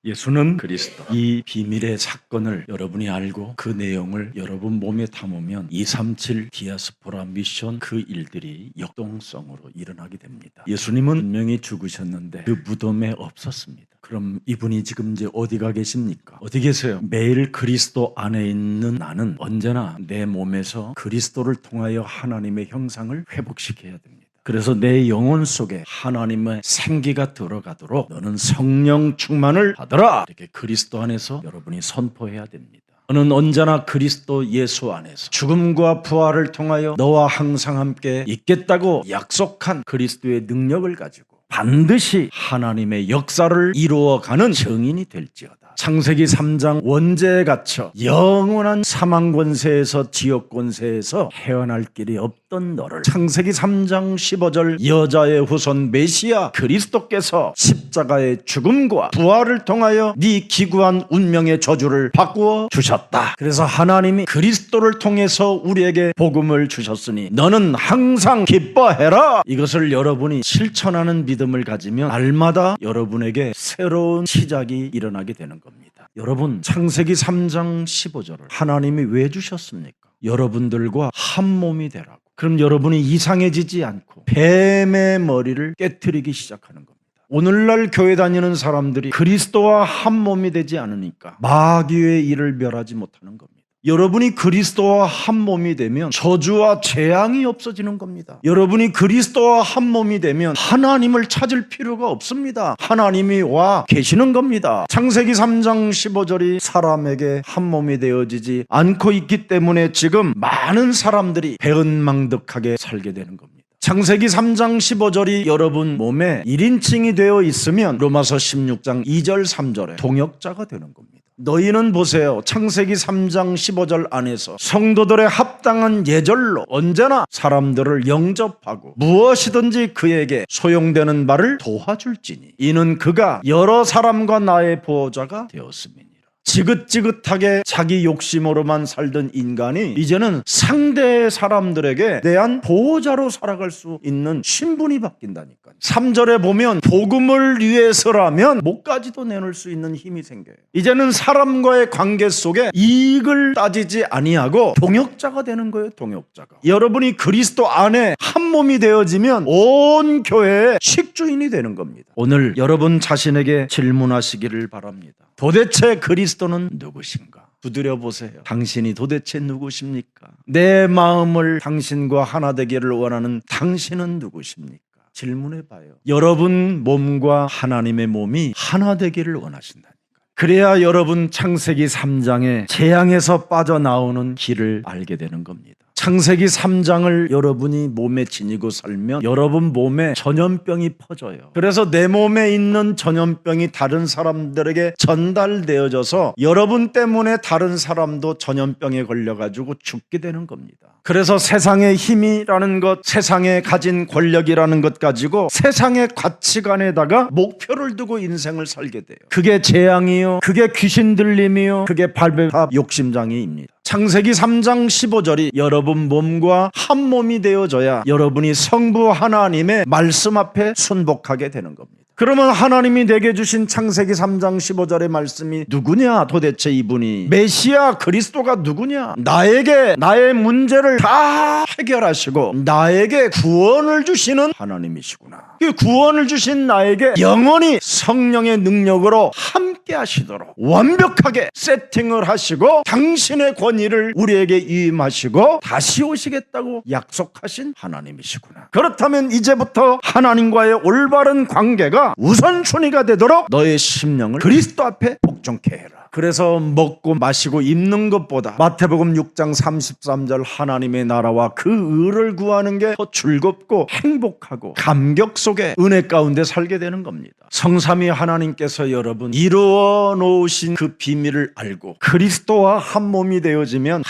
예수는 그리스도. 이 비밀의 사건을 여러분이 알고 그 내용을 여러분 몸에 담으면 237 디아스포라 미션 그 일들이 역동성으로 일어나게 됩니다. 예수님은 분명히 죽으셨는데 그 무덤에 없었습니다. 그럼 이분이 지금 이제 어디가 계십니까? 어디 계세요? 매일 그리스도 안에 있는 나는 언제나 내 몸에서 그리스도를 통하여 하나님의 형상을 회복시켜야 됩니다. 그래서 내 영혼 속에 하나님의 생기가 들어가도록 너는 성령 충만을 받으라, 이렇게 그리스도 안에서 여러분이 선포해야 됩니다. 너는 언제나 그리스도 예수 안에서 죽음과 부활을 통하여 너와 항상 함께 있겠다고 약속한 그리스도의 능력을 가지고 반드시 하나님의 역사를 이루어가는 증인이 될지어다. 창세기 3장 원죄에 갇혀 영원한 사망 권세에서 지옥 권세에서 헤어날 길이 없던 너를 창세기 3장 15절 여자의 후손 메시아 그리스도께서 십자가의 죽음과 부활을 통하여 네 기구한 운명의 저주를 바꾸어 주셨다. 그래서 하나님이 그리스도를 통해서 우리에게 복음을 주셨으니 너는 항상 기뻐해라. 이것을 여러분이 실천하는 믿음을 가지면 날마다 여러분에게 새로운 시작이 일어나게 되는 겁니다. 여러분, 창세기 3장 15절을 하나님이 왜 주셨습니까? 여러분들과 한 몸이 되라고. 그럼 여러분이 이상해지지 않고 뱀의 머리를 깨트리기 시작하는 겁니다. 오늘날 교회 다니는 사람들이 그리스도와 한 몸이 되지 않으니까 마귀의 일을 멸하지 못하는 겁니다. 여러분이 그리스도와 한 몸이 되면 저주와 재앙이 없어지는 겁니다. 여러분이 그리스도와 한 몸이 되면 하나님을 찾을 필요가 없습니다. 하나님이 와 계시는 겁니다. 창세기 3장 15절이 사람에게 한 몸이 되어지지 않고 있기 때문에 지금 많은 사람들이 배은망덕하게 살게 되는 겁니다. 창세기 3장 15절이 여러분 몸에 1인칭이 되어 있으면 로마서 16장 2절 3절에 동역자가 되는 겁니다. 너희는 보세요. 창세기 3장 15절 안에서 성도들의 합당한 예절로 언제나 사람들을 영접하고 무엇이든지 그에게 소용되는 바를 도와줄지니 이는 그가 여러 사람과 나의 보호자가 되었음이니라. 지긋지긋하게 자기 욕심으로만 살던 인간이 이제는 상대의 사람들에게 대한 보호자로 살아갈 수 있는 신분이 바뀐다니까요. 3절에 보면 복음을 위해서라면 목까지도 내놓을 수 있는 힘이 생겨요. 이제는 사람과의 관계 속에 이익을 따지지 아니하고 동역자가 되는 거예요. 동역자가. 여러분이 그리스도 안에 한 몸이 되어지면 온 교회의 식주인이 되는 겁니다. 오늘 여러분 자신에게 질문하시기를 바랍니다. 도대체 그리스도는 누구신가? 두드려 보세요. 당신이 도대체 누구십니까? 내 마음을 당신과 하나 되기를 원하는 당신은 누구십니까? 질문해 봐요. 여러분 몸과 하나님의 몸이 하나 되기를 원하신다니까. 그래야 여러분 창세기 3장의 재앙에서 빠져나오는 길을 알게 되는 겁니다. 창세기 3장을 여러분이 몸에 지니고 살면 여러분 몸에 전염병이 퍼져요. 그래서 내 몸에 있는 전염병이 다른 사람들에게 전달되어져서 여러분 때문에 다른 사람도 전염병에 걸려가지고 죽게 되는 겁니다. 그래서 세상의 힘이라는 것, 세상에 가진 권력이라는 것 가지고 세상의 가치관에다가 목표를 두고 인생을 살게 돼요. 그게 재앙이요, 그게 귀신 들림이요, 그게 발베탑 욕심장애입니다. 창세기 3장 15절이 여러분 몸과 한 몸이 되어져야 여러분이 성부 하나님의 말씀 앞에 순복하게 되는 겁니다. 그러면 하나님이 내게 주신 창세기 3장 15절의 말씀이 누구냐? 도대체 이분이 메시아 그리스도가 누구냐? 나에게 나의 문제를 다 해결하시고 나에게 구원을 주시는 하나님이시구나. 그 구원을 주신 나에게 영원히 성령의 능력으로 함께 하시도록 완벽하게 세팅을 하시고 당신의 권위를 우리에게 위임하시고 다시 오시겠다고 약속하신 하나님이시구나. 그렇다면 이제부터 하나님과의 올바른 관계가 우선순위가 되도록 너의 심령을 그리스도 앞에 복종케 해라. 그래서 먹고 마시고 입는 것보다 마태복음 6장 33절 하나님의 나라와 그 의를 구하는 게 더 즐겁고 행복하고 감격 속에 은혜 가운데 살게 되는 겁니다. 성삼위 하나님께서 여러분 이루어 놓으신 그 비밀을 알고 그리스도와 한 몸이 되어지면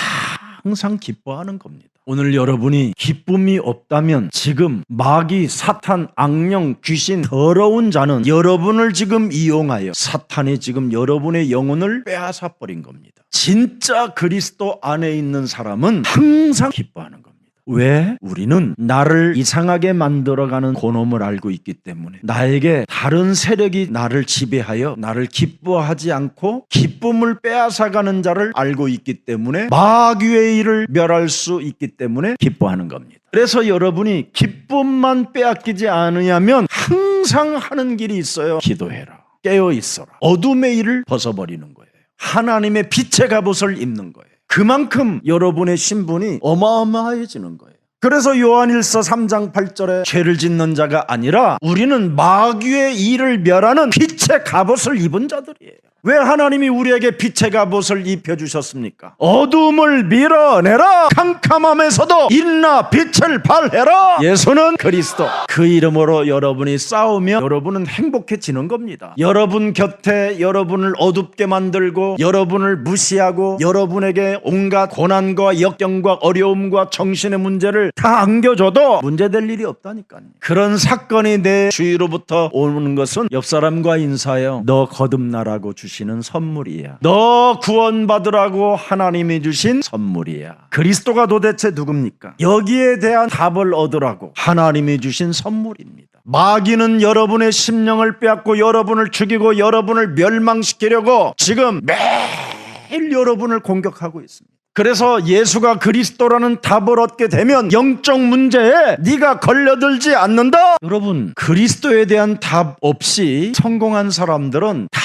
항상 기뻐하는 겁니다. 오늘 여러분이 기쁨이 없다면 지금 마귀, 사탄, 악령, 귀신, 더러운 자는 여러분을 지금 이용하여 사탄이 지금 여러분의 영혼을 빼앗아 버린 겁니다. 진짜 그리스도 안에 있는 사람은 항상 기뻐하는 겁니다. 왜? 우리는 나를 이상하게 만들어가는 그놈을 알고 있기 때문에, 나에게 다른 세력이 나를 지배하여 나를 기뻐하지 않고 기쁨을 빼앗아가는 자를 알고 있기 때문에 마귀의 일을 멸할 수 있기 때문에 기뻐하는 겁니다. 그래서 여러분이 기쁨만 빼앗기지 않으냐면 항상 하는 길이 있어요. 기도해라. 깨어 있어라. 어둠의 일을 벗어버리는 거예요. 하나님의 빛의 갑옷을 입는 거예요. 그만큼 여러분의 신분이 어마어마해지는 거예요. 그래서 요한일서 3장 8절에 죄를 짓는 자가 아니라 우리는 마귀의 일을 멸하는 빛의 갑옷을 입은 자들이에요. 왜 하나님이 우리에게 빛의 갑옷을 입혀주셨습니까? 어둠을 밀어내라. 캄캄함에서도 일어나 빛을 발해라. 예수는 그리스도. 그 이름으로 여러분이 싸우면 여러분은 행복해지는 겁니다. 여러분 곁에 여러분을 어둡게 만들고 여러분을 무시하고 여러분에게 온갖 고난과 역경과 어려움과 정신의 문제를 다 안겨줘도 문제될 일이 없다니까요. 그런 사건이 내 주위로부터 오는 것은 옆 사람과 인사해요. 너 거듭나라고 주시는 선물이야. 너 구원받으라고 하나님이 주신 선물이야. 그리스도가 도대체 누굽니까? 여기에 대한 답을 얻으라고 하나님이 주신 선물입니다. 마귀는 여러분의 심령을 빼앗고 여러분을 죽이고 여러분을 멸망시키려고 지금 매일 여러분을 공격하고 있습니다. 그래서 예수가 그리스도라는 답을 얻게 되면 영적 문제에 네가 걸려들지 않는다. 여러분, 그리스도에 대한 답 없이 성공한 사람들은 다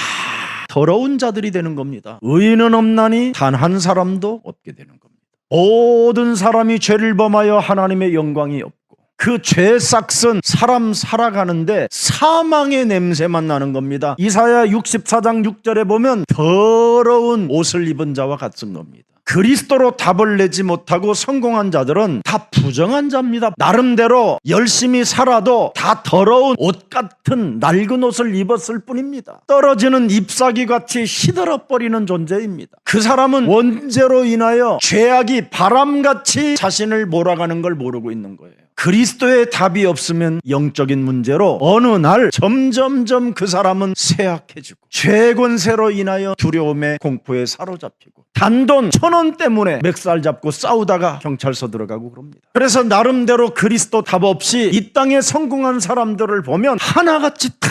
더러운 자들이 되는 겁니다. 의인은 없나니 단 한 사람도 없게 되는 겁니다. 모든 사람이 죄를 범하여 하나님의 영광이 없고 그 죄 싹은 사람 살아가는데 사망의 냄새만 나는 겁니다. 이사야 64장 6절에 보면 더러운 옷을 입은 자와 같은 겁니다. 그리스도로 답을 내지 못하고 성공한 자들은 다 부정한 자입니다. 나름대로 열심히 살아도 다 더러운 옷 같은 낡은 옷을 입었을 뿐입니다. 떨어지는 잎사귀 같이 시들어버리는 존재입니다. 그 사람은 원죄로 인하여 죄악이 바람같이 자신을 몰아가는 걸 모르고 있는 거예요. 그리스도의 답이 없으면 영적인 문제로 어느 날 점점점 그 사람은 쇠약해지고 죄 권세로 인하여 두려움에 공포에 사로잡히고 단돈 1,000원 때문에 멱살 잡고 싸우다가 경찰서 들어가고 그럽니다. 그래서 나름대로 그리스도 답 없이 이 땅에 성공한 사람들을 보면 하나같이 다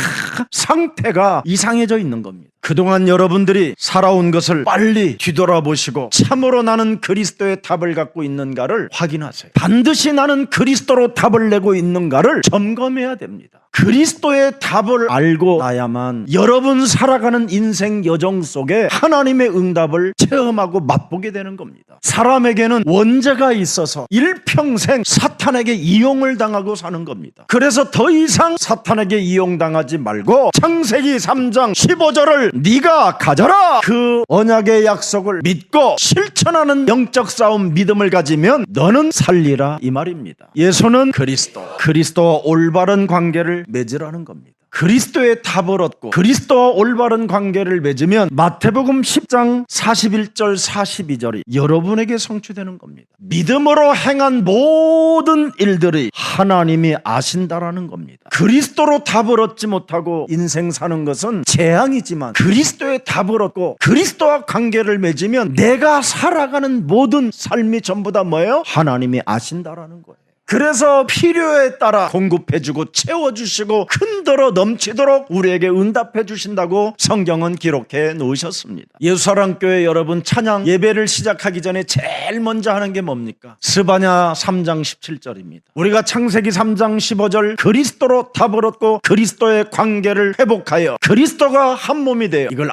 상태가 이상해져 있는 겁니다. 그동안 여러분들이 살아온 것을 빨리 뒤돌아보시고 참으로 나는 그리스도의 답을 갖고 있는가를 확인하세요. 반드시 나는 그리스도로 답을 내고 있는가를 점검해야 됩니다. 그리스도의 답을 알고 나야만 여러분 살아가는 인생 여정 속에 하나님의 응답을 체험하고 맛보게 되는 겁니다. 사람에게는 원죄가 있어서 일평생 사탄에게 이용을 당하고 사는 겁니다. 그래서 더 이상 사탄에게 이용당하지 말고 창세기 3장 15절을 네가 가져라. 그 언약의 약속을 믿고 실천하는 영적 싸움 믿음을 가지면 너는 살리라, 이 말입니다. 예수는 그리스도와 올바른 관계를 맺으라는 겁니다. 그리스도의 답을 얻고 그리스도와 올바른 관계를 맺으면 마태복음 10장 41절 42절이 여러분에게 성취되는 겁니다. 믿음으로 행한 모든 일들이 하나님이 아신다라는 겁니다. 그리스도로 답을 얻지 못하고 인생 사는 것은 재앙이지만 그리스도의 답을 얻고 그리스도와 관계를 맺으면 내가 살아가는 모든 삶이 전부 다 뭐예요? 하나님이 아신다라는 거예요. 그래서 필요에 따라 공급해주고 채워주시고 흔들어 넘치도록 우리에게 응답해 주신다고 성경은 기록해 놓으셨습니다. 예수사랑교회 여러분, 찬양 예배를 시작하기 전에 제일 먼저 하는 게 뭡니까? 스바냐 3장 17절입니다. 우리가 창세기 3장 15절 그리스도로 답을 얻고 그리스도의 관계를 회복하여 그리스도가 한 몸이 돼요. 이걸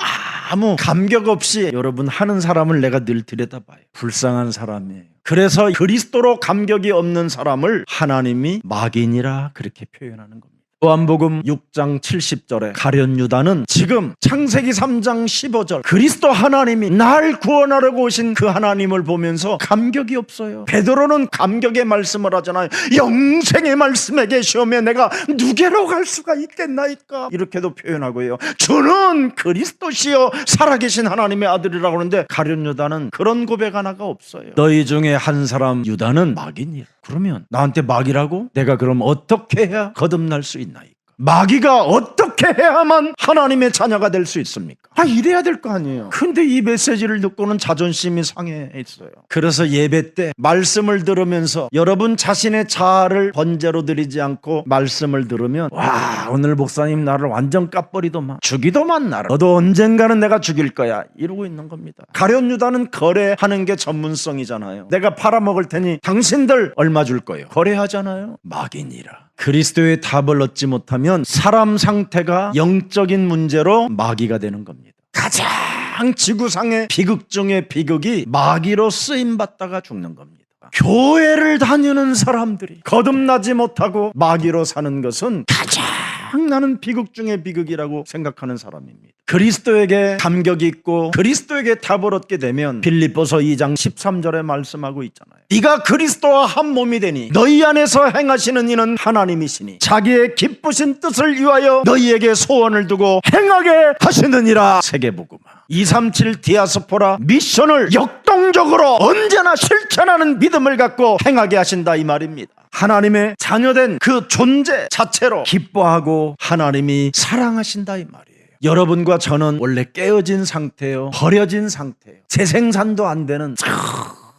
아무 감격 없이 여러분 하는 사람을 내가 늘 들여다봐요. 불쌍한 사람이에요. 그래서 그리스도로 감격이 없는 사람을 하나님이 마귀니라 그렇게 표현하는 겁니다. 요한복음 6장 70절에 가룟 유다는 지금 창세기 3장 15절 그리스도 하나님이 날 구원하려고 오신 그 하나님을 보면서 감격이 없어요. 베드로는 감격의 말씀을 하잖아요. 영생의 말씀에 계시오며 내가 누게로 갈 수가 있겠나이까, 이렇게도 표현하고요. 주는 그리스도시요 살아계신 하나님의 아들이라고 하는데 가룟 유다는 그런 고백 하나가 없어요. 너희 중에 한 사람 유다는 마귀니라. 그러면 나한테 마귀라고? 내가 그럼 어떻게 해야 거듭날 수 있나이까? 마귀가 어떻게 해야만 하나님의 자녀가 될 수 있습니까? 이래야 될 거 아니에요. 근데 이 메시지를 듣고는 자존심이 상해했어요. 그래서 예배 때 말씀을 들으면서 여러분 자신의 자아를 번제로 드리지 않고 말씀을 들으면 와, 오늘 목사님 나를 완전 까버리더만, 죽이더만 나를, 너도 언젠가는 내가 죽일 거야, 이러고 있는 겁니다. 가룟 유다는 거래하는 게 전문성이잖아요. 내가 팔아먹을 테니 당신들 얼마 줄 거예요, 거래하잖아요. 마귀니라. 그리스도의 답을 얻지 못하면 사람 상태가 영적인 문제로 마귀가 되는 겁니다. 가장 지구상의 비극 중의 비극이 마귀로 쓰임받다가 죽는 겁니다. 교회를 다니는 사람들이 거듭나지 못하고 마귀로 사는 것은 가장 나는 비극 중의 비극이라고 생각하는 사람입니다. 그리스도에게 감격이 있고 그리스도에게 답을 얻게 되면 빌립보서 2장 13절에 말씀하고 있잖아요. 네가 그리스도와 한 몸이 되니 너희 안에서 행하시는 이는 하나님이시니 자기의 기쁘신 뜻을 위하여 너희에게 소원을 두고 행하게 하시느니라. 세계복음화 237 디아스포라 미션을 역동적으로 언제나 실천하는 믿음을 갖고 행하게 하신다, 이 말입니다. 하나님의 자녀된 그 존재 자체로 기뻐하고 하나님이 사랑하신다, 이 말이에요. 여러분과 저는 원래 깨어진 상태예요. 버려진 상태예요. 재생산도 안 되는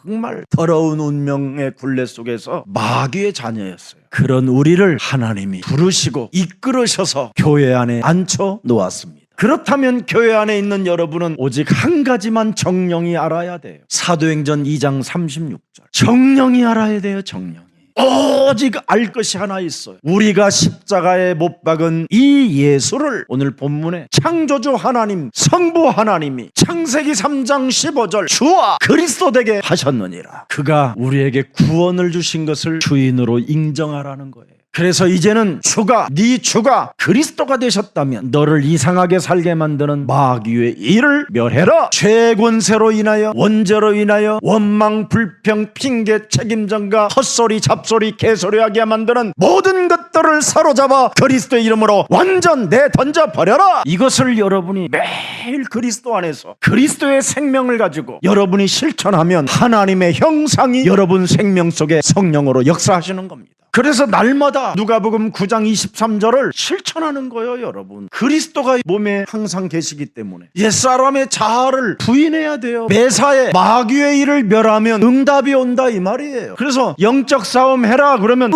정말 더러운 운명의 굴레 속에서 마귀의 자녀였어요. 그런 우리를 하나님이 부르시고 이끌으셔서 교회 안에 앉혀 놓았습니다. 그렇다면 교회 안에 있는 여러분은 오직 한 가지만 정령이 알아야 돼요. 사도행전 2장 36절. 정령이 알아야 돼요. 정령이. 오직 알 것이 하나 있어요. 우리가 십자가에 못 박은 이 예수를 오늘 본문에 창조주 하나님, 성부 하나님이 창세기 3장 15절 주와 그리스도 되게 하셨느니라. 그가 우리에게 구원을 주신 것을 주인으로 인정하라는 거예요. 그래서 이제는 네 주가 그리스도가 되셨다면 너를 이상하게 살게 만드는 마귀의 일을 멸해라. 죄 권세로 인하여, 원죄로 인하여 원망, 불평, 핑계, 책임전가, 헛소리, 잡소리, 개소리하게 만드는 모든 것들을 사로잡아 그리스도의 이름으로 완전 내던져 버려라. 이것을 여러분이 매일 그리스도 안에서 그리스도의 생명을 가지고 여러분이 실천하면 하나님의 형상이 여러분 생명 속에 성령으로 역사하시는 겁니다. 그래서 날마다 누가복음 9장 23절을 실천하는 거예요, 여러분. 그리스도가 몸에 항상 계시기 때문에 옛사람의 자아를 부인해야 돼요. 매사에 마귀의 일을 멸하면 응답이 온다, 이 말이에요. 그래서 영적 싸움 해라 그러면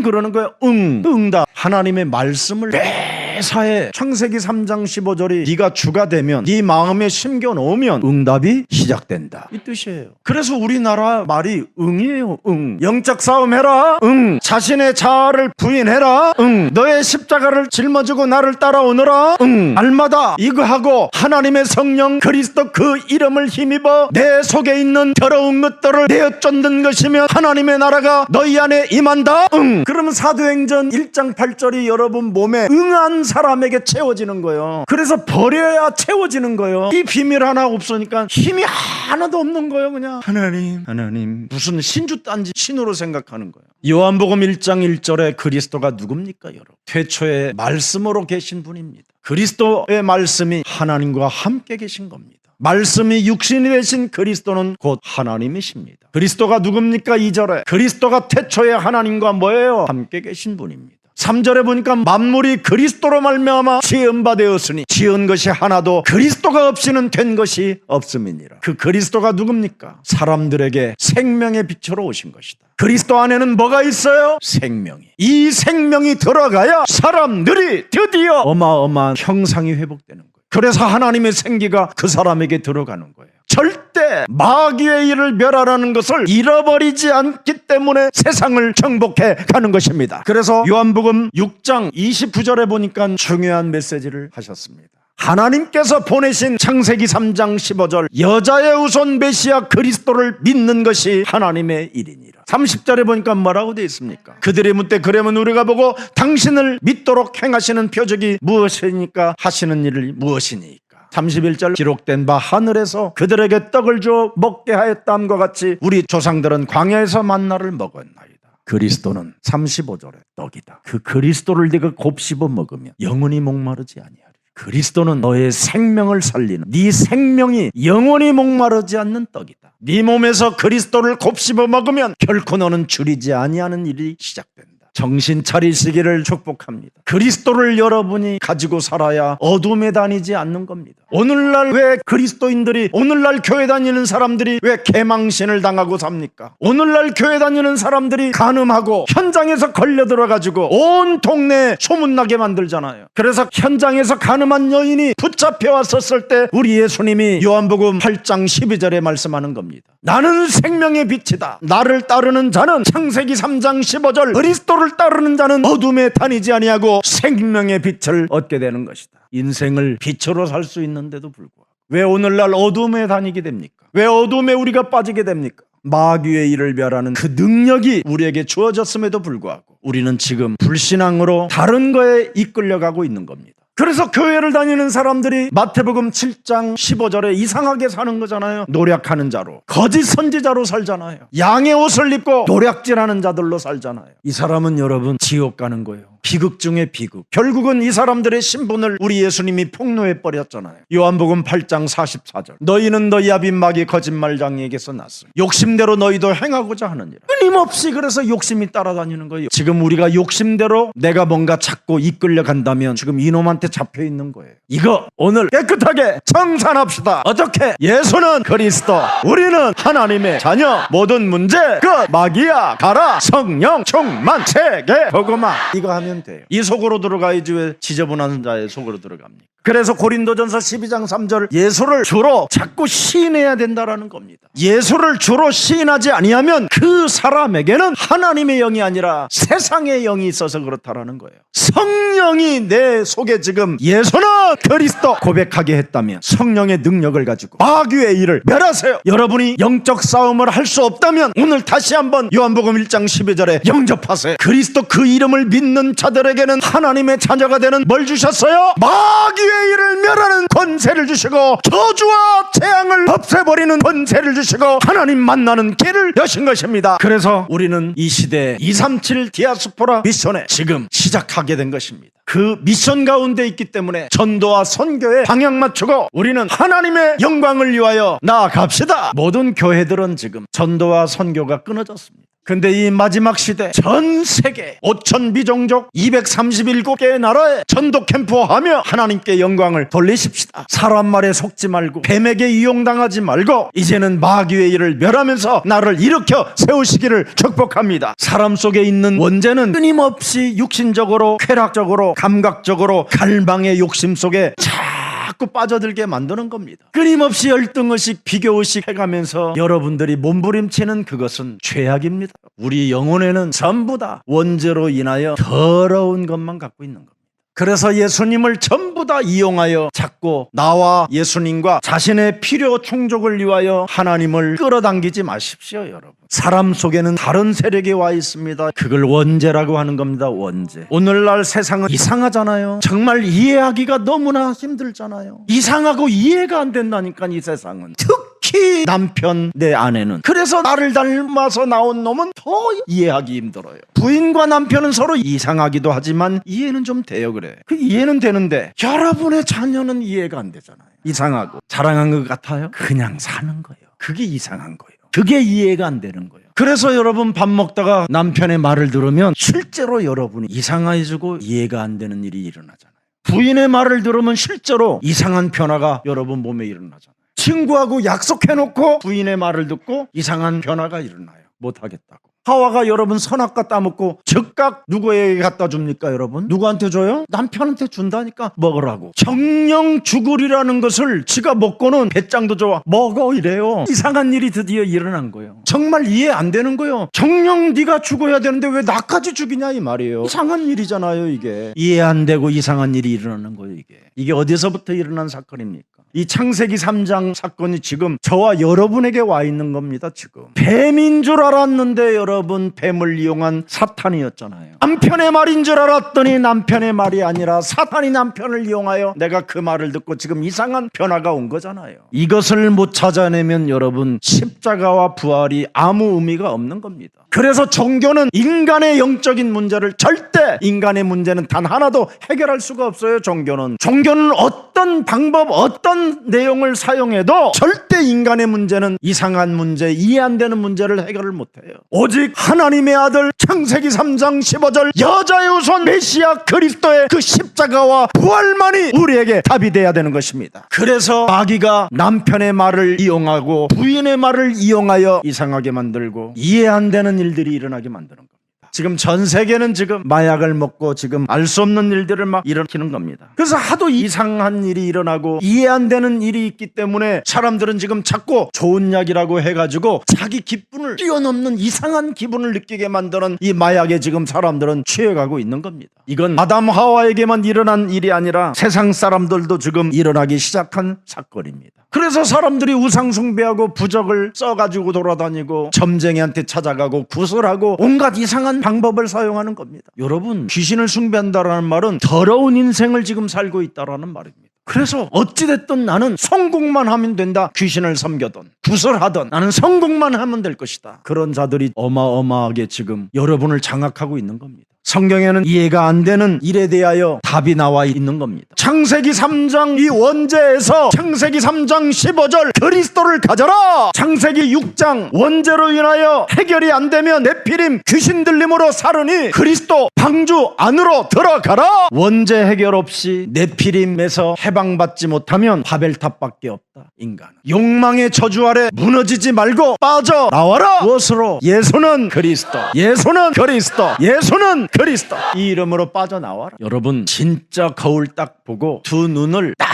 그러는 거예요. 응답. 하나님의 말씀을 매사에 창세기 3장 15절이 네가 주가 되면 네 마음에 심겨 놓으면 응답이 시작된다, 이 뜻이에요. 그래서 우리나라 말이 응이에요. 영적 싸움 해라. 자신의 자아를 부인해라. 너의 십자가를 짊어지고 나를 따라오너라. 날마다 이거 하고 하나님의 성령 그리스도 그 이름을 힘입어 내 속에 있는 더러운 것들을 내어 쫓는 것이면 하나님의 나라가 너희 안에 임한다. 그러면 사도행전 1장 8절이 여러분 몸에 응한 사람에게 채워지는 거예요. 그래서 버려야 채워지는 거예요. 이 비밀 하나 없으니까 힘이 하나도 없는 거예요. 그냥 하나님 무슨 신주 딴지 신으로 생각하는 거예요. 요한복음 1장 1절에 그리스도가 누굽니까, 여러분? 태초에 말씀으로 계신 분입니다. 그리스도의 말씀이 하나님과 함께 계신 겁니다. 말씀이 육신이 되신 그리스도는 곧 하나님이십니다. 그리스도가 누굽니까? 2절에 그리스도가 태초에 하나님과 뭐예요? 함께 계신 분입니다. 3절에 보니까 만물이 그리스도로 말미암아 지은 바 되었으니 지은 것이 하나도 그리스도가 없이는 된 것이 없음이니라. 그 그리스도가 누굽니까? 사람들에게 생명의 빛으로 오신 것이다. 그리스도 안에는 뭐가 있어요? 생명이. 이 생명이 들어가야 사람들이 드디어 어마어마한 형상이 회복되는 거예요. 그래서 하나님의 생기가 그 사람에게 들어가는 거예요. 절대 마귀의 일을 멸하라는 것을 잃어버리지 않기 때문에 세상을 정복해 가는 것입니다. 그래서 요한복음 6장 29절에 보니까 중요한 메시지를 하셨습니다. 하나님께서 보내신 창세기 3장 15절 여자의 후손 메시아 그리스도를 믿는 것이 하나님의 일이니라. 30절에 보니까 뭐라고 되어 있습니까? 그들이 묻되 그러면 우리가 보고 당신을 믿도록 행하시는 표적이 무엇이니까 하시는 일이 무엇이니까. 31절 기록된 바 하늘에서 그들에게 떡을 주어 먹게 하였다함과 같이 우리 조상들은 광야에서 만나를 먹었나이다. 그리스도는 35절에 떡이다. 그 그리스도를 네가 곱씹어 먹으면 영원히 목마르지 아니하리. 그리스도는 너의 생명을 살리는, 네 생명이 영원히 목마르지 않는 떡이다. 네 몸에서 그리스도를 곱씹어 먹으면 결코 너는 줄이지 아니하는 일이 시작된다. 정신 차리시기를 축복합니다. 그리스도를 여러분이 가지고 살아야 어둠에 다니지 않는 겁니다. 오늘날 왜 그리스도인들이, 오늘날 교회 다니는 사람들이 왜 개망신을 당하고 삽니까? 오늘날 교회 다니는 사람들이 간음하고 현장에서 걸려 들어가지고 온 동네에 소문나게 만들잖아요. 그래서 현장에서 간음한 여인이 붙잡혀 왔었을 때 우리 예수님이 요한복음 8장 12절에 말씀하는 겁니다. 나는 생명의 빛이다. 나를 따르는 자는, 창세기 3장 15절, 그리스도를 따르는 자는 어둠에 다니지 아니하고 생명의 빛을 얻게 되는 것이다. 인생을 빛으로 살 수 있는데도 불구하고 왜 오늘날 어둠에 다니게 됩니까? 왜 어둠에 우리가 빠지게 됩니까? 마귀의 일을 멸하는 그 능력이 우리에게 주어졌음에도 불구하고 우리는 지금 불신앙으로 다른 거에 이끌려가고 있는 겁니다. 그래서 교회를 다니는 사람들이 마태복음 7장 15절에 이상하게 사는 거잖아요. 노략하는 자로, 거짓 선지자로 살잖아요. 양의 옷을 입고 노략질하는 자들로 살잖아요. 이 사람은 여러분 지옥 가는 거예요. 비극 중에 비극. 결국은 이 사람들의 신분을 우리 예수님이 폭로해 버렸잖아요. 요한복음 8장 44절. 너희는 너희 아비 마귀 거짓말장이에게서 났으니 욕심대로 너희도 행하고자 하느니라. 끊임없이 그래서 욕심이 따라다니는 거예요. 지금 우리가 욕심대로 내가 뭔가 찾고 이끌려 간다면 지금 이놈한테 잡혀 있는 거예요. 이거 오늘 깨끗하게 청산합시다. 어떻게? 예수는 그리스도, 우리는 하나님의 자녀, 모든 문제 끝. 마귀야 가라. 성령 충만, 세계 복음화. 이거 하면 돼요. 이 속으로 들어가야지 왜 지저분한 자의 속으로 들어갑니까? 그래서 고린도전서 12장 3절, 예수를 주로 자꾸 시인해야 된다라는 겁니다. 예수를 주로 시인하지 아니하면 그 사람에게는 하나님의 영이 아니라 세상의 영이 있어서 그렇다라는 거예요. 성령이 내 속에 지금 예수는 그리스도 고백하게 했다면 성령의 능력을 가지고 마귀의 일을 멸하세요. 여러분이 영적 싸움을 할 수 없다면 오늘 다시 한번 요한복음 1장 12절에 영접하세요. 그리스도 그 이름을 믿는 자들에게는 하나님의 자녀가 되는 뭘 주셨어요? 마귀의 일을 멸하는 권세를 주시고 저주와 재앙을 없애버리는 권세를 주시고 하나님 만나는 길을 여신 것입니다. 그래서 우리는 이 시대에 237 디아스포라 미션에 지금 시작하게 된 것입니다. 그 미션 가운데 있기 때문에 전도와 선교에 방향 맞추고 우리는 하나님의 영광을 위하여 나아갑시다. 모든 교회들은 지금 전도와 선교가 끊어졌습니다. 근데 이 마지막 시대 전 세계 5천 비종족 237개의 나라에 전도 캠프하며 하나님께 영광을 돌리십시다. 사람 말에 속지 말고 뱀에게 이용당하지 말고 이제는 마귀의 일을 멸하면서 나를 일으켜 세우시기를 축복합니다. 사람 속에 있는 원죄는 끊임없이 육신적으로, 쾌락적으로, 감각적으로 갈망의 욕심 속에 자꾸 빠져들게 만드는 겁니다. 끊임없이 열등의식, 비교의식 해가면서 여러분들이 몸부림치는 그것은 죄악입니다. 우리 영혼에는 전부 다 원죄로 인하여 더러운 것만 갖고 있는 겁니다. 그래서 예수님을 전부 다 이용하여 자꾸 나와 예수님과 자신의 필요 충족을 위하여 하나님을 끌어당기지 마십시오. 여러분, 사람 속에는 다른 세력이 와 있습니다. 그걸 원죄라고 하는 겁니다. 원죄. 오늘날 세상은 이상하잖아요. 정말 이해하기가 너무나 힘들잖아요. 이상하고 이해가 안 된다니까. 이 세상은 특히 남편, 내 아내는. 그래서 나를 닮아서 나온 놈은 더 이해하기 힘들어요. 부인과 남편은 서로 이상하기도 하지만 이해는 좀 돼요. 그래, 그 이해는 되는데 여러분의 자녀는 이해가 안 되잖아요. 이상하고 자랑한 것 같아요. 그냥 사는 거예요. 그게 이상한 거예요. 그게 이해가 안 되는 거예요. 그래서 여러분 밥 먹다가 남편의 말을 들으면 실제로 여러분이 이상해지고 이해가 안 되는 일이 일어나잖아요. 부인의 말을 들으면 실제로 이상한 변화가 여러분 몸에 일어나잖아요. 친구하고 약속해놓고 부인의 말을 듣고 이상한 변화가 일어나요. 못하겠다고. 하와가 여러분 선악과 따먹고 즉각 누구에게 갖다 줍니까? 여러분 누구한테 줘요? 남편한테 준다니까. 먹으라고. 정령 죽으리라는 것을 지가 먹고는 배짱도 좋아 먹어 이래요. 이상한 일이 드디어 일어난 거예요. 정말 이해 안 되는 거예요. 정령 네가 죽어야 되는데 왜 나까지 죽이냐 이 말이에요. 이상한 일이잖아요. 이게 이해 안 되고 이상한 일이 일어나는 거예요. 이게 어디서부터 일어난 사건입니까? 이 창세기 3장 사건이 지금 저와 여러분에게 와 있는 겁니다. 지금 뱀인 줄 알았는데 여러분 뱀을 이용한 사탄이었잖아요. 남편의 말인 줄 알았더니 남편의 말이 아니라 사탄이 남편을 이용하여 내가 그 말을 듣고 지금 이상한 변화가 온 거잖아요. 이것을 못 찾아내면 여러분 십자가와 부활이 아무 의미가 없는 겁니다. 그래서 종교는 인간의 영적인 문제를 절대, 인간의 문제는 단 하나도 해결할 수가 없어요. 종교는 어떤 방법, 어떤 어떠한 내용을 사용해도 절대 인간의 문제는 이상한 문제, 이해 안 되는 문제를 해결을 못해요. 오직 하나님의 아들 창세기 3장 15절 여자의 후손 메시아 그리스도의 그 십자가와 부활만이 우리에게 답이 돼야 되는 것입니다. 그래서 마귀가 남편의 말을 이용하고 부인의 말을 이용하여 이상하게 만들고 이해 안 되는 일들이 일어나게 만드는 겁니다. 지금 전 세계는 지금 마약을 먹고 지금 알 수 없는 일들을 막 일으키는 겁니다. 그래서 하도 이상한 일이 일어나고 이해 안 되는 일이 있기 때문에 사람들은 지금 자꾸 좋은 약이라고 해가지고 자기 기분을 뛰어넘는 이상한 기분을 느끼게 만드는 이 마약에 지금 사람들은 취해가고 있는 겁니다. 이건 아담 하와에게만 일어난 일이 아니라 세상 사람들도 지금 일어나기 시작한 사건입니다. 그래서 사람들이 우상 숭배하고 부적을 써가지고 돌아다니고 점쟁이한테 찾아가고 구슬하고 온갖 이상한 방법을 사용하는 겁니다. 여러분, 귀신을 숭배한다라는 말은 더러운 인생을 지금 살고 있다라는 말입니다. 그래서 어찌됐든 나는 성공만 하면 된다. 귀신을 섬겨든 구슬하든 나는 성공만 하면 될 것이다. 그런 자들이 어마어마하게 지금 여러분을 장악하고 있는 겁니다. 성경에는 이해가 안 되는 일에 대하여 답이 나와 있는 겁니다. 창세기 3장 이 원죄에서 창세기 3장 15절 그리스도를 가져라. 창세기 6장 원죄로 인하여 해결이 안 되면 네피림 귀신 들림으로 사르니 그리스도 방주 안으로 들어가라. 원죄 해결 없이 네피림에서 해방받지 못하면 바벨탑밖에 없다. 인간은 욕망의 저주 아래 무너지지 말고 빠져나와라. 무엇으로? 예수는 그리스도, 예수는 그리스도, 예수는 그리스도. 이 이름으로 빠져나와라. 여러분, 진짜 거울 딱 보고 두 눈을 딱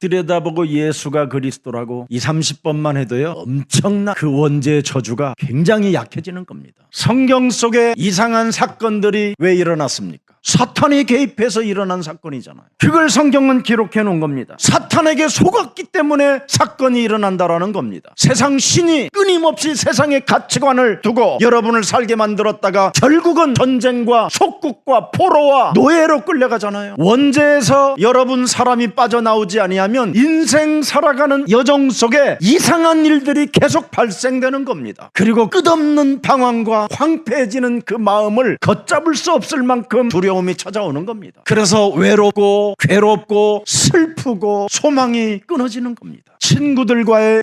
들여다보고 예수가 그리스도라고 20-30번만 해도요 엄청난 그 원죄의 저주가 굉장히 약해지는 겁니다. 성경 속에 이상한 사건들이 왜 일어났습니까? 사탄이 개입해서 일어난 사건이잖아요. 그걸 성경은 기록해 놓은 겁니다. 사탄에게 속았기 때문에 사건이 일어난다라는 겁니다. 세상 신이 끊임없이 세상의 가치관을 두고 여러분을 살게 만들었다가 결국은 전쟁과 속국과 포로와 노예로 끌려가잖아요. 원죄에서 여러분 사람이 빠져나오지 아니하면 인생 살아가는 여정 속에 이상한 일들이 계속 발생되는 겁니다. 그리고 끝없는 방황과 황폐해지는 그 마음을 걷잡을 수 없을 만큼 두려움이 찾아오는 겁니다. 그래서 외롭고 괴롭고 슬프고 소망이 끊어지는 겁니다. 친구들과의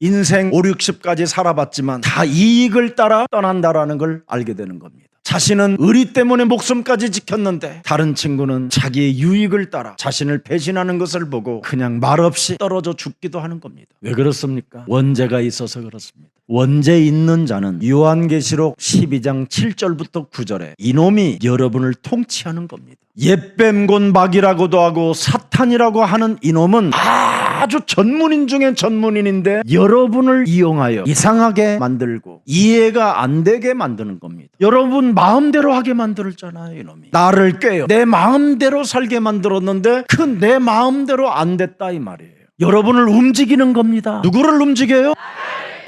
인생 5-60까지 살아봤지만 다 이익을 따라 떠난다라는 걸 알게 되는 겁니다. 자신은 의리 때문에 목숨까지 지켰는데 다른 친구는 자기의 유익을 따라 자신을 배신하는 것을 보고 그냥 말없이 떨어져 죽기도 하는 겁니다. 왜 그렇습니까? 원죄가 있어서 그렇습니다. 원죄 있는 자는 요한계시록 12장 7절부터 9절에 이놈이 여러분을 통치하는 겁니다. 옛뱀곤 마귀라고도 하고 사탄이라고 하는 이놈은 아주 전문인 중에 전문인인데 여러분을 이용하여 이상하게 만들고 이해가 안 되게 만드는 겁니다. 여러분 마음대로 하게 만들었잖아요. 이놈이 나를 꿰요. 내 마음대로 살게 만들었는데 그 내 마음대로 안 됐다 이 말이에요. 여러분을 움직이는 겁니다. 누구를 움직여요?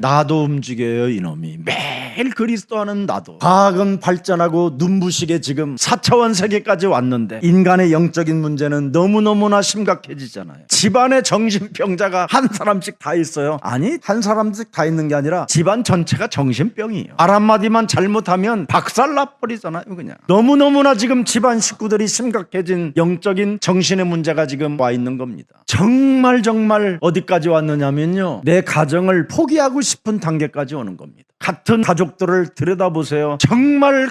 나도 움직여요. 이놈이 매일 그리스도 하는 나도. 과학은 발전하고 눈부시게 지금 4차원 세계까지 왔는데 인간의 영적인 문제는 너무너무나 심각해지잖아요. 집안에 정신병자가 한 사람씩 다 있어요. 아니, 한 사람씩 다 있는 게 아니라 집안 전체가 정신병이에요. 말 한마디만 잘못하면 박살나버리잖아요. 그냥 너무너무나 지금 집안 식구들이 심각해진 영적인 정신의 문제가 지금 와 있는 겁니다. 정말 어디까지 왔느냐면요, 내 가정을 포기하고 싶은 단계까지 오는 겁니다. 같은 가족들을 들여다보세요. 정말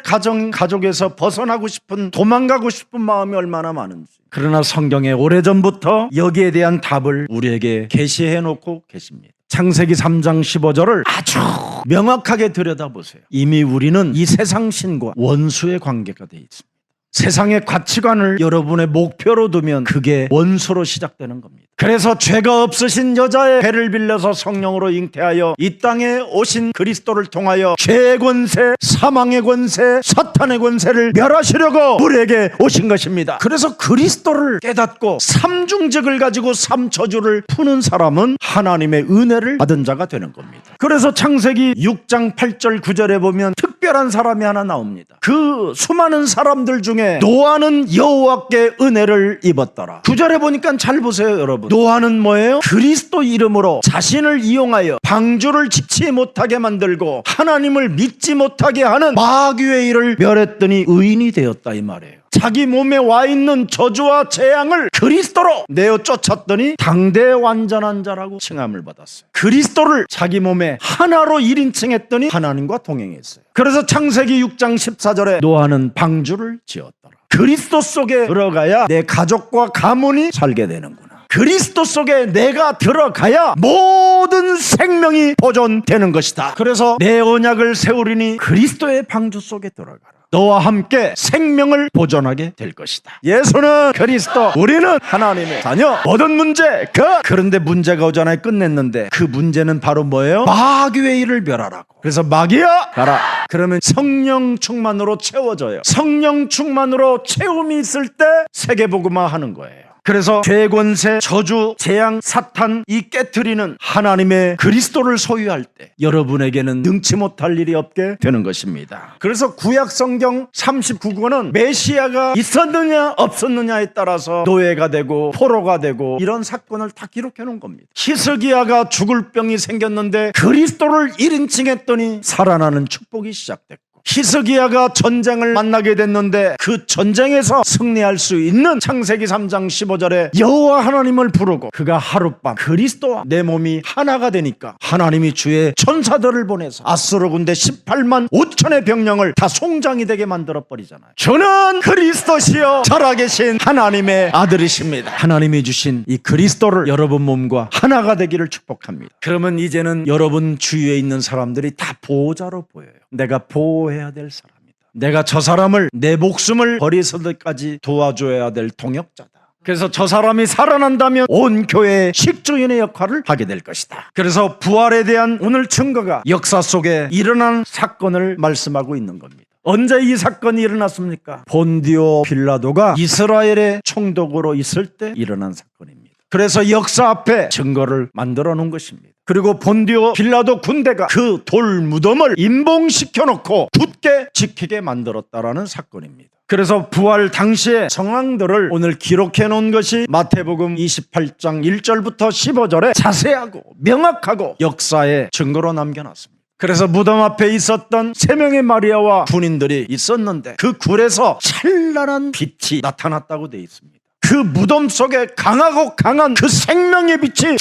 가족에서 벗어나고 싶은, 도망가고 싶은 마음이 얼마나 많은지. 그러나 성경에 오래전부터 여기에 대한 답을 우리에게 계시해 놓고 계십니다. 창세기 3장 15절을 아주 명확하게 들여다보세요. 이미 우리는 이 세상 신과 원수의 관계가 되어 있습니다. 세상의 가치관을 여러분의 목표로 두면 그게 원수로 시작되는 겁니다. 그래서 죄가 없으신 여자의 배를 빌려서 성령으로 잉태하여 이 땅에 오신 그리스도를 통하여 죄의 권세, 사망의 권세, 사탄의 권세를 멸하시려고 우리에게 오신 것입니다. 그래서 그리스도를 깨닫고 삼중직을 가지고 삼저주를 푸는 사람은 하나님의 은혜를 받은 자가 되는 겁니다. 그래서 창세기 6장 8절 9절에 보면 특별한 사람이 하나 나옵니다. 그 수많은 사람들 중에 노아는 여호와께 은혜를 입었더라. 9절에 보니까 잘 보세요, 여러분. 노아는 뭐예요? 그리스도 이름으로 자신을 이용하여 방주를 짓지 못하게 만들고 하나님을 믿지 못하게 하는 마귀의 일을 멸했더니 의인이 되었다 이 말이에요. 자기 몸에 와 있는 저주와 재앙을 그리스도로 내어 쫓았더니 당대 완전한 자라고 칭함을 받았어요. 그리스도를 자기 몸에 하나로 1인칭했더니 하나님과 동행했어요. 그래서 창세기 6장 14절에 노아는 방주를 지었더라. 그리스도 속에 들어가야 내 가족과 가문이 살게 되는구나. 그리스도 속에 내가 들어가야 모든 생명이 보존되는 것이다. 그래서 내 언약을 세우리니 그리스도의 방주 속에 들어가라. 너와 함께 생명을 보존하게 될 것이다. 예수는 그리스도, 우리는 하나님의 자녀. 모든 문제 그런데 문제가 오잖아요. 끝냈는데 그 문제는 바로 뭐예요? 마귀의 일을 멸하라고. 그래서 마귀야 가라. 그러면 성령 충만으로 채워져요. 성령 충만으로 채움이 있을 때 세계복음화 하는 거예요. 그래서 죄, 권세, 저주, 재앙, 사탄 이 깨트리는 하나님의 그리스도를 소유할 때 여러분에게는 능치 못할 일이 없게 되는 것입니다. 그래서 구약 성경 39권은 메시아가 있었느냐 없었느냐에 따라서 노예가 되고 포로가 되고 이런 사건을 다 기록해 놓은 겁니다. 히스기야가 죽을 병이 생겼는데 그리스도를 1인칭했더니 살아나는 축복이 시작됐고, 히스기야가 전쟁을 만나게 됐는데 그 전쟁에서 승리할 수 있는 창세기 3장 15절에 여호와 하나님을 부르고 그가 하룻밤 그리스도와 내 몸이 하나가 되니까 하나님이 주의 천사들을 보내서 아수르 군대 18만 5천의 병력을 다 송장이 되게 만들어버리잖아요. 주는 그리스도시요 살아계신 하나님의 아들이십니다. 하나님이 주신 이 그리스도를 여러분 몸과 하나가 되기를 축복합니다. 그러면 이제는 여러분 주위에 있는 사람들이 다 보호자로 보여요. 내가 보호해야 될 사람이다. 내가 저 사람을 내 목숨을 버리서까지 도와줘야 될 동역자다. 그래서 저 사람이 살아난다면 온 교회의 식주인의 역할을 하게 될 것이다. 그래서 부활에 대한 오늘 증거가 역사 속에 일어난 사건을 말씀하고 있는 겁니다. 언제 이 사건이 일어났습니까? 본디오 빌라도가 이스라엘의 총독으로 있을 때 일어난 사건입니다. 그래서 역사 앞에 증거를 만들어 놓은 것입니다. 그리고 본디오 빌라도 군대가 그 돌 무덤을 임봉시켜 놓고 굳게 지키게 만들었다라는 사건입니다. 그래서 부활 당시의 상황들을 오늘 기록해 놓은 것이 마태복음 28장 1절부터 15절에 자세하고 명확하고 역사의 증거로 남겨놨습니다. 그래서 무덤 앞에 있었던 3명의 마리아와 군인들이 있었는데 그 굴에서 찬란한 빛이 나타났다고 되어 있습니다. 그 무덤 속에 강하고 강한 그 생명의 빛이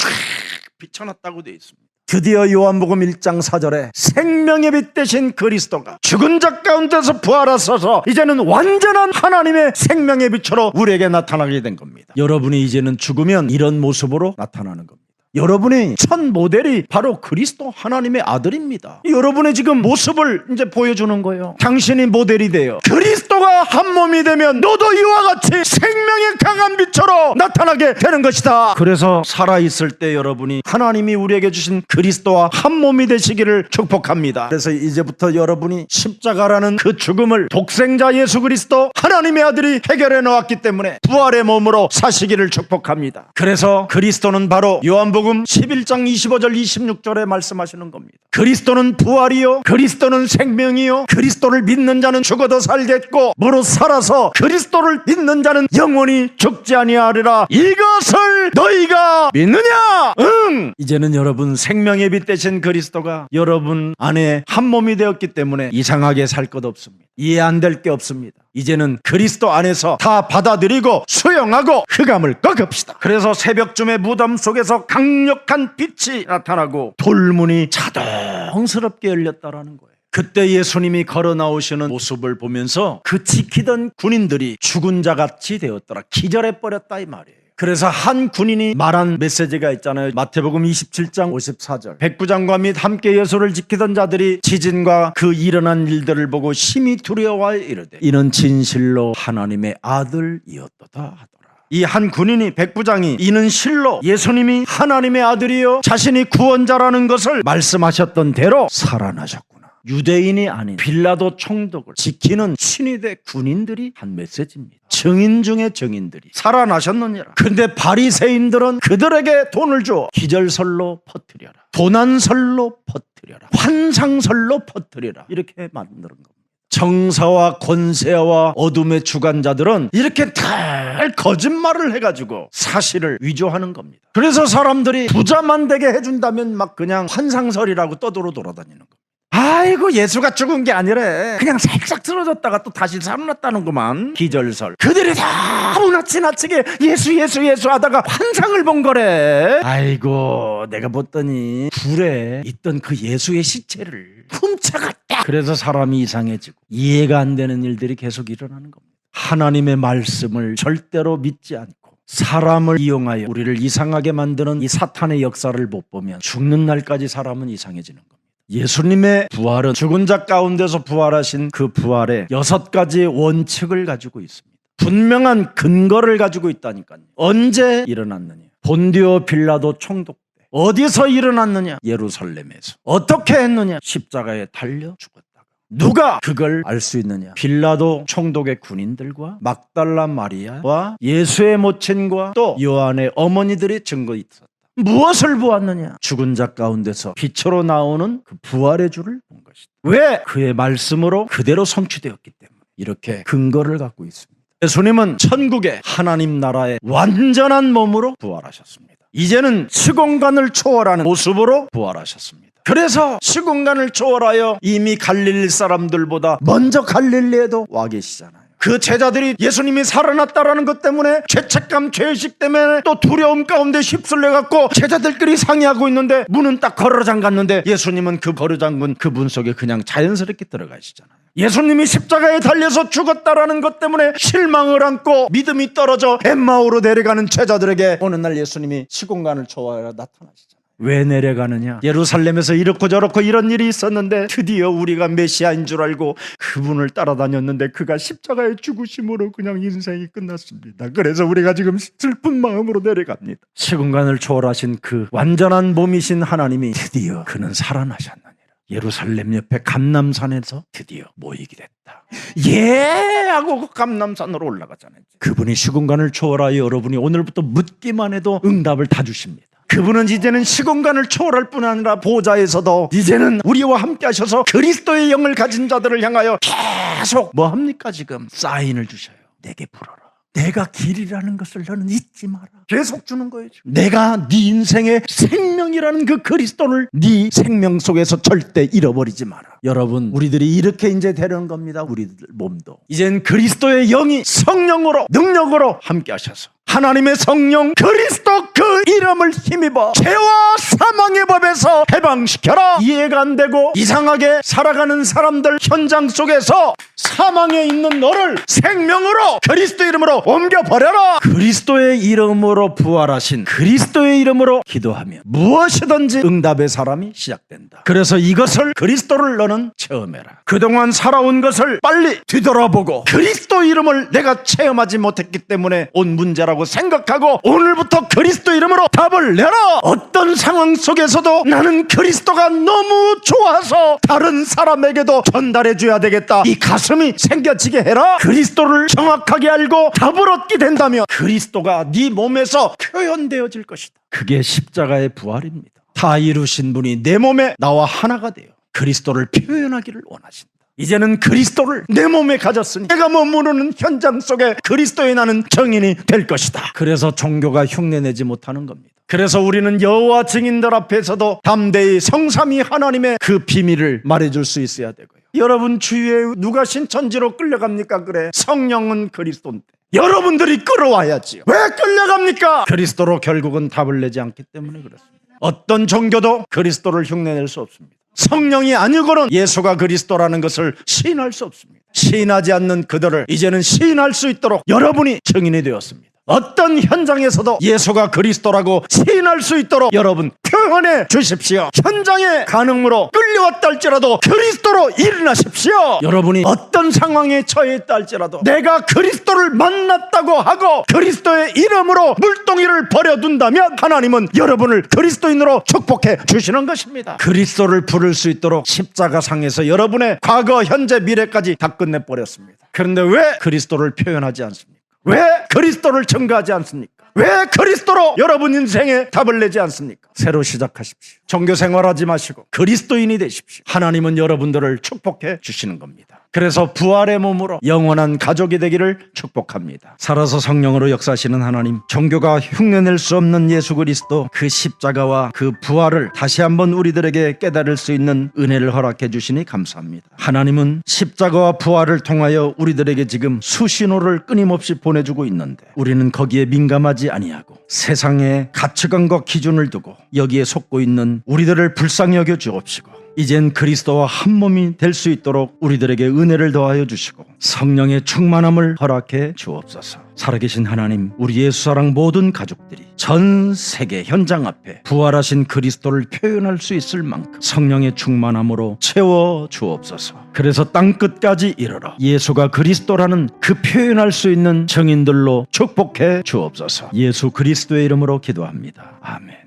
비춰났다고 되어 있습니다. 드디어 요한복음 1장 4절에 생명의 빛 되신 그리스도가 죽은 자 가운데서 부활하셔서 이제는 완전한 하나님의 생명의 빛으로 우리에게 나타나게 된 겁니다. 여러분이 이제는 죽으면 이런 모습으로 나타나는 겁니다. 여러분의 첫 모델이 바로 그리스도 하나님의 아들입니다. 여러분의 지금 모습을 이제 보여주는 거예요. 당신이 모델이 돼요. 그리스도가 한 몸이 되면 너도 이와 같이 생명의 강한 빛으로 나타나게 되는 것이다. 그래서 살아있을 때 여러분이 하나님이 우리에게 주신 그리스도와 한 몸이 되시기를 축복합니다. 그래서 이제부터 여러분이 십자가라는 그 죽음을 독생자 예수 그리스도 하나님의 아들이 해결해 놓았기 때문에 부활의 몸으로 사시기를 축복합니다. 그래서 그리스도는 바로 요한복음 11장 25절 26절에 말씀하시는 겁니다. 그리스도는 부활이요 그리스도는 생명이요 그리스도를 믿는 자는 죽어도 살겠고 무릇 살아서 그리스도를 믿는 자는 영원히 죽지 아니하리라. 이것을 너희가 믿느냐? 응. 이제는 여러분 생명의 빛 되신 그리스도가 여러분 안에 한 몸이 되었기 때문에 이상하게 살 것 없습니다. 이해 안 될 게 없습니다. 이제는 그리스도 안에서 다 받아들이고 수용하고 흑암을 꺾읍시다. 그래서 새벽쯤에 무덤 속에서 강력한 빛이 나타나고 돌문이 자동스럽게 열렸다라는 거예요. 그때 예수님이 걸어 나오시는 모습을 보면서 그 지키던 군인들이 죽은 자 같이 되었더라. 기절해 버렸다 이 말이에요. 그래서 한 군인이 말한 메시지가 있잖아요. 마태복음 27장 54절. 백부장과 및 함께 예수를 지키던 자들이 지진과 그 일어난 일들을 보고 심히 두려워하여 이르되 이는 진실로 하나님의 아들이었도다 하더라. 이 한 군인이 백부장이 이는 실로 예수님이 하나님의 아들이요 자신이 구원자라는 것을 말씀하셨던 대로 살아나셨구나. 유대인이 아닌 빌라도 총독을 지키는 신위대 군인들이 한 메시지입니다. 증인 중에 증인들이 살아나셨느니라. 근데 바리새인들은 그들에게 돈을 줘 기절설로 퍼뜨려라, 도난설로 퍼뜨려라, 환상설로 퍼뜨려라 이렇게 만드는 겁니다. 정사와 권세와 어둠의 주관자들은 이렇게 다 거짓말을 해가지고 사실을 위조하는 겁니다. 그래서 사람들이 부자만 되게 해준다면 막 그냥 환상설이라고 떠들어 돌아다니는 겁니다. 아이고 예수가 죽은 게 아니래. 그냥 살짝 쓰러졌다가 또 다시 살아났다는구만. 기절설. 그들이 다 너무나 지나치게 예수 하다가 환상을 본 거래. 아이고 내가 봤더니 불에 있던 그 예수의 시체를 훔쳐갔다. 그래서 사람이 이상해지고 이해가 안 되는 일들이 계속 일어나는 겁니다. 하나님의 말씀을 절대로 믿지 않고 사람을 이용하여 우리를 이상하게 만드는 이 사탄의 역사를 못 보면 죽는 날까지 사람은 이상해지는 겁니다. 예수님의 부활은 죽은 자 가운데서 부활하신 그 부활의 6가지의 원칙을 가지고 있습니다. 분명한 근거를 가지고 있다니까요. 언제 일어났느냐? 본디오 빌라도 총독 때. 어디서 일어났느냐? 예루살렘에서. 어떻게 했느냐? 십자가에 달려 죽었다가. 누가 그걸 알 수 있느냐? 빌라도 총독의 군인들과 막달라 마리아와 예수의 모친과 또 요한의 어머니들이 증거 있었다. 무엇을 보았느냐? 죽은 자 가운데서 빛으로 나오는 그 부활의 주를 본 것이다. 왜? 그의 말씀으로 그대로 성취되었기 때문에 이렇게 근거를 갖고 있습니다. 예수님은 천국의 하나님 나라의 완전한 몸으로 부활하셨습니다. 이제는 시공간을 초월하는 모습으로 부활하셨습니다. 그래서 시공간을 초월하여 이미 갈릴리 사람들보다 먼저 갈릴리에도 와 계시잖아요. 그 제자들이 예수님이 살아났다라는 것 때문에 죄책감, 죄의식 때문에 또 두려움 가운데 휩쓸려갖고 제자들끼리 상의하고 있는데 문은 딱 걸어 잠갔는데 예수님은 그 걸어 잠근 그 문 속에 그냥 자연스럽게 들어가시잖아요. 예수님이 십자가에 달려서 죽었다라는 것 때문에 실망을 안고 믿음이 떨어져 엠마오로 내려가는 제자들에게 어느 날 예수님이 시공간을 초월하여 나타나시잖아요. 왜 내려가느냐? 예루살렘에서 이렇고 저렇고 이런 일이 있었는데 드디어 우리가 메시아인 줄 알고 그분을 따라다녔는데 그가 십자가에 죽으심으로 그냥 인생이 끝났습니다. 그래서 우리가 지금 슬픈 마음으로 내려갑니다. 시공간을 초월하신 그 완전한 몸이신 하나님이 드디어 그는 살아나셨느니라. 예루살렘 옆에 감람산에서 드디어 모이게 됐다. 예! 하고 그 감람산으로 올라가잖아요. 그분이 시공간을 초월하여 여러분이 오늘부터 묻기만 해도 응답을 다 주십니다. 그분은 이제는 시공간을 초월할 뿐 아니라 보좌에서도 이제는 우리와 함께 하셔서 그리스도의 영을 가진 자들을 향하여 계속 뭐 합니까? 지금 사인을 주셔요. 내게 불어라. 내가 길이라는 것을 너는 잊지 마라. 계속 주는 거예요. 지금. 내가 네 인생의 생명이라는 그 그리스도를 네 생명 속에서 절대 잃어버리지 마라. 여러분, 우리들이 이렇게 이제 되는 겁니다. 우리들 몸도 이젠 그리스도의 영이 성령으로 능력으로 함께 하셔서 하나님의 성령 그리스도 그 이름을 힘입어 죄와 사망의 법에서 해방시켜라. 이해가 안 되고 이상하게 살아가는 사람들 현장 속에서 사망에 있는 너를 생명으로 그리스도 이름으로 옮겨버려라. 그리스도의 이름으로 부활하신 그리스도의 이름으로 기도하면 무엇이든지 응답의 사람이 시작된다. 그래서 이것을 그리스도를 너는 체험해라. 그동안 살아온 것을 빨리 뒤돌아보고 그리스도 이름을 내가 체험하지 못했기 때문에 온 문제라고 생각하고 오늘부터 그리스도 이름으로 답을 내라. 어떤 상황 속에서도 나는 그리스도가 너무 좋아서 다른 사람에게도 전달해 줘야 되겠다. 이 가슴이 생겨지게 해라. 그리스도를 정확하게 알고 답을 얻게 된다면 그리스도가 네 몸에서 표현되어질 것이다. 그게 십자가의 부활입니다. 다 이루신 분이 내 몸에 나와 하나가 되어 그리스도를 표현하기를 원하신다. 이제는 그리스도를 내 몸에 가졌으니 내가 머무르는 현장 속에 그리스도의 나는 정인이 될 것이다. 그래서 종교가 흉내내지 못하는 겁니다. 그래서 우리는 여호와 증인들 앞에서도 담대히 성삼위 하나님의 그 비밀을 말해줄 수 있어야 되고요. 여러분 주위에 누가 신천지로 끌려갑니까? 그래, 성령은 그리스도인데 여러분들이 끌어와야지요. 왜 끌려갑니까? 그리스도로 결국은 답을 내지 않기 때문에 그렇습니다. 어떤 종교도 그리스도를 흉내낼 수 없습니다. 성령이 아니고는 예수가 그리스도라는 것을 시인할 수 없습니다. 시인하지 않는 그들을 이제는 시인할 수 있도록 여러분이 증인이 되었습니다. 어떤 현장에서도 예수가 그리스도라고 시인할 수 있도록 여러분 표현해 주십시오. 현장의 가능으로 끌려왔다 할지라도 그리스도로 일어나십시오. 여러분이 어떤 상황에 처해 있다 할지라도 내가 그리스도를 만났다고 하고 그리스도의 이름으로 물동이를 버려둔다면 하나님은 여러분을 그리스도인으로 축복해 주시는 것입니다. 그리스도를 부를 수 있도록 십자가상에서 여러분의 과거, 현재, 미래까지 다 끝내버렸습니다. 그런데 왜 그리스도를 표현하지 않습니까? 왜 그리스도를 증거하지 않습니까? 왜 그리스도로 여러분 인생에 답을 내지 않습니까? 새로 시작하십시오. 종교 생활하지 마시고 그리스도인이 되십시오. 하나님은 여러분들을 축복해 주시는 겁니다. 그래서 부활의 몸으로 영원한 가족이 되기를 축복합니다. 살아서 성령으로 역사하시는 하나님, 종교가 흉내낼 수 없는 예수 그리스도, 그 십자가와 그 부활을 다시 한번 우리들에게 깨달을 수 있는 은혜를 허락해 주시니 감사합니다. 하나님은 십자가와 부활을 통하여 우리들에게 지금 수신호를 끊임없이 보내주고 있는데 우리는 거기에 민감하지 아니하고 세상의 가치관과 기준을 두고 여기에 속고 있는 우리들을 불쌍히 여겨 주옵시고, 이젠 그리스도와 한 몸이 될 수 있도록 우리들에게 은혜를 더하여 주시고 성령의 충만함을 허락해 주옵소서. 살아계신 하나님, 우리 예수사랑 모든 가족들이 전 세계 현장 앞에 부활하신 그리스도를 표현할 수 있을 만큼 성령의 충만함으로 채워 주옵소서. 그래서 땅끝까지 이르러 예수가 그리스도라는 그 표현할 수 있는 증인들로 축복해 주옵소서. 예수 그리스도의 이름으로 기도합니다. 아멘.